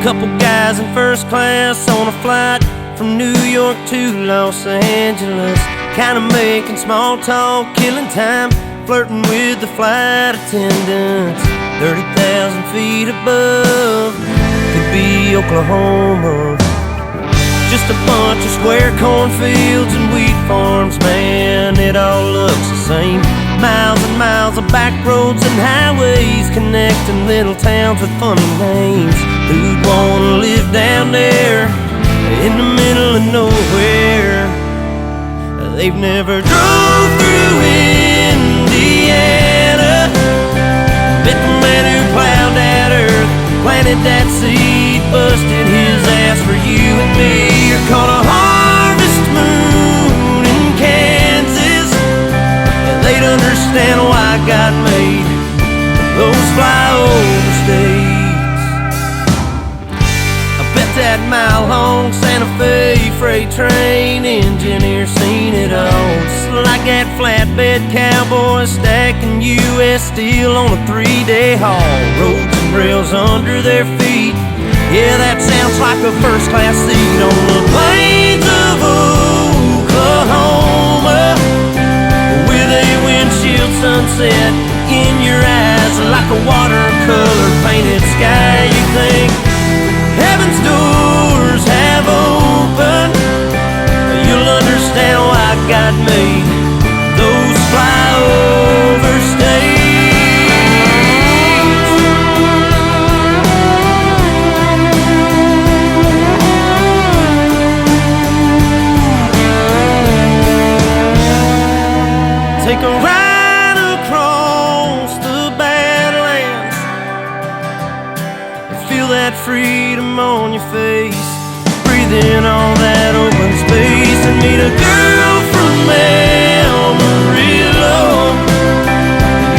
Couple guys in first class on a flight from New York to Los Angeles, kinda making small talk, killing time, flirting with the flight attendants. 30,000 feet above, could be Oklahoma. Just a bunch of square cornfields and wheat farms, man, it all looks the same. Miles and miles of back roads and highways connecting little towns with funny names. Who'd wanna live down there in the middle of nowhere? They've never drove through Indiana, met the man who plowed that earth, planted that seed, busted his ass for you and me. You're caught a harvest moon in Kansas, and they'd understand why God made those flyover states. I bet that mile-long Santa Fe freight train engineer seen it all, just like that flatbed cowboy stacking U.S. steel on a 3-day haul. Roads and rails under their feet, yeah, that sounds like a first-class seat on the plains of Oklahoma, with a windshield sunset in your eyes like a watercolor painted sky. You think heaven's doors have opened, you'll understand why God made those flyover states. Take a ride across the Badlands and feel that freedom on your face. Breathe in all that open space and meet a girl from Amarillo.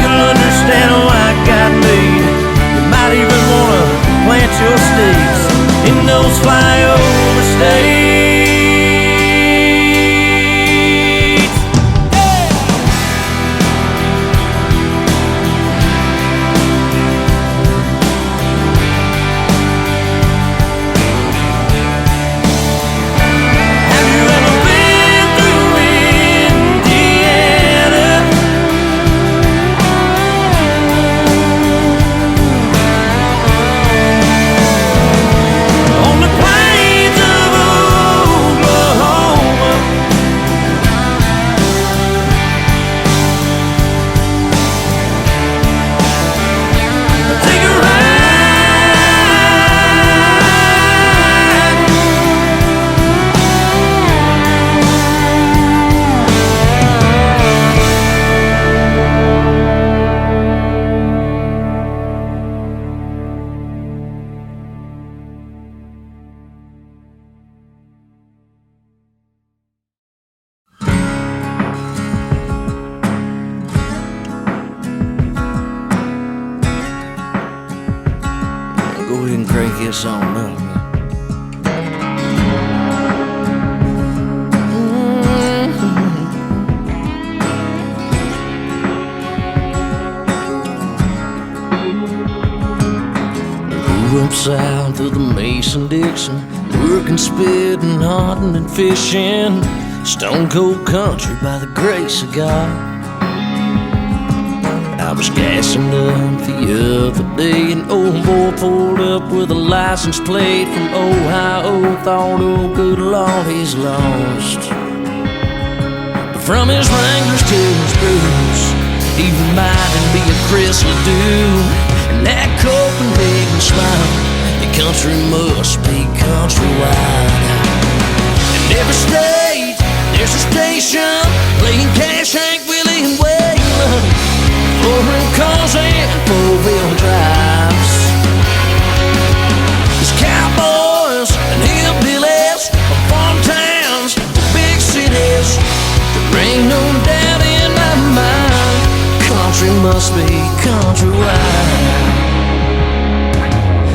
You'll understand why God made. You might even wanna plant your stakes in those flyover states. Go ahead and crank this on up. Grew up south of the Mason-Dixon, working, spitting, hunting, and fishing. Stone cold country by the grace of God. I was gassing up the other day, an old boy pulled up with a license plate from Ohio. Thought, oh good Lord, he's lost. But from his Wranglers to his boots, he reminded me of Chris Ledoux and that Copenhagen smile. The country must be countrywide. In every state, there's a station playing Cash, Hank Willie, and Waylon. Foreign cars and four-wheel drives. There's cowboys and hillbillies, farm towns, big cities. There ain't no doubt in my mind, country must be countrywide.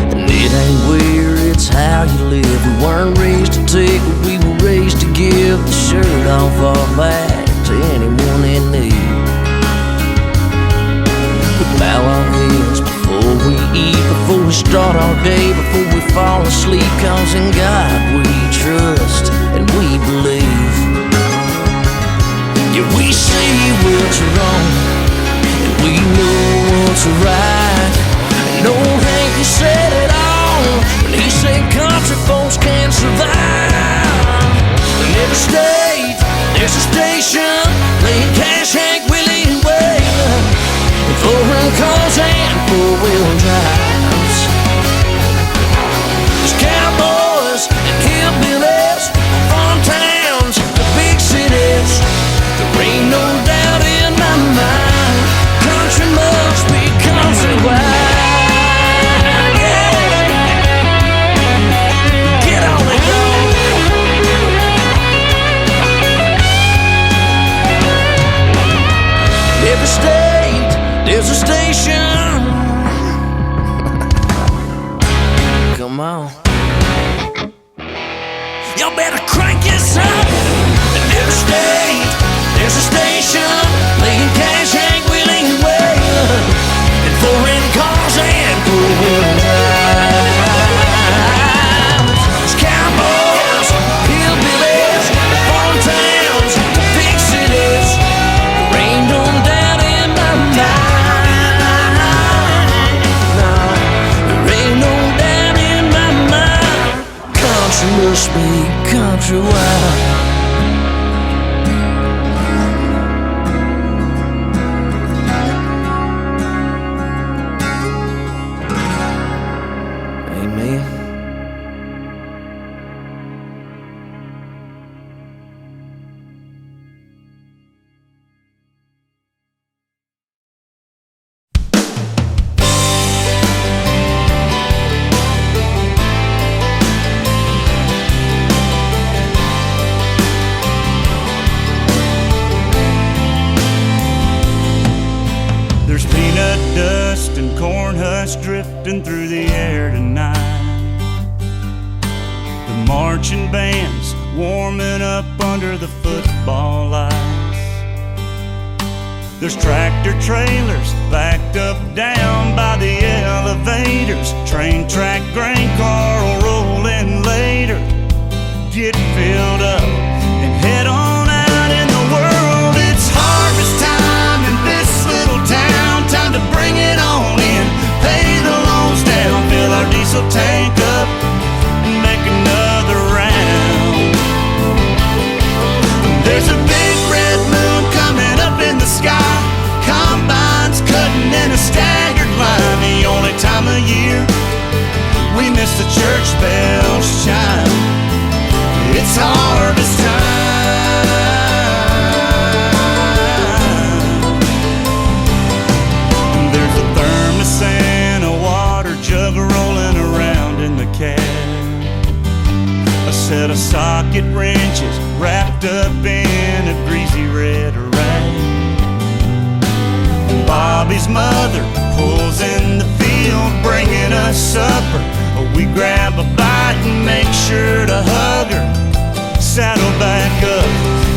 And it ain't where, it's how you live. We weren't raised to take what we were raised to give. The shirt off our back to anyone in need. Bow our heads before we eat, before we start our day before we fall asleep, 'cause in God we trust and we believe. Yeah, we see what's wrong and we know what's right. And old Hank, he said it all when he said country folks can't survive. In every state there's a station playing Cash, Hank, Willie, and Waylon, and foreign cars and four-wheel drives. There's cowboys and hillbillies, farm towns, the big cities. There ain't no doubt in my mind, country must be countrywide. Every state, there's a station. Come on. Y'all better crank this up. In every state, there's a station playing Cash, Hank, Willie, and Waylon, and foreign cars and four-wheel drives. There's cowboys, hillbillies, farm towns, the big cities. There ain't no doubt in my mind. No, there ain't no doubt in my mind. Country must be countrywide. Amen. There's peanut dust and corn husks drifting through the air tonight. The marching band's warming up under the football lights. There's tractor trailers backed up down by the elevators. Train track grain car will roll in later. Get filled up and head on out in the world. It's harvest time in this little town. Time to bring it on in, pay the loans down, fill our diesel tank up, and make another round. There's a big red moon coming up in the sky. Combines cutting in a staggered line. The only time of year we miss the church bells chime. It's harvest time. There's a thermos and a water jug rolling around in the cab. A set of socket wrenches wrapped up in a greasy red rag. Bobby's mother pulls in the field, bringing us supper. We grab a bite and make sure to hug her. Saddle back up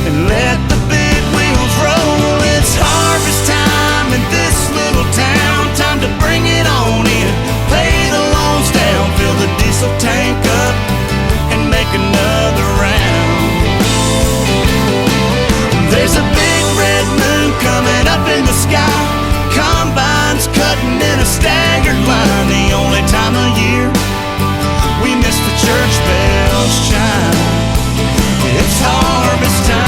and let the big wheels roll. It's harvest time in this little town. Time to bring it on in, pay the loans down, fill the diesel tank up, and make another round. There's a big red moon coming up in the sky. Combines cutting in a staggered line. The only time of year we miss the church bells chime. It's harvest time.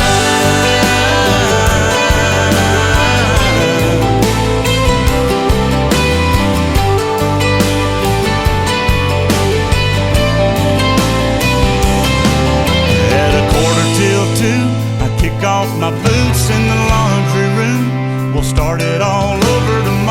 At 1:45, I kick off my boots in the laundry room. We'll start it all over tomorrow.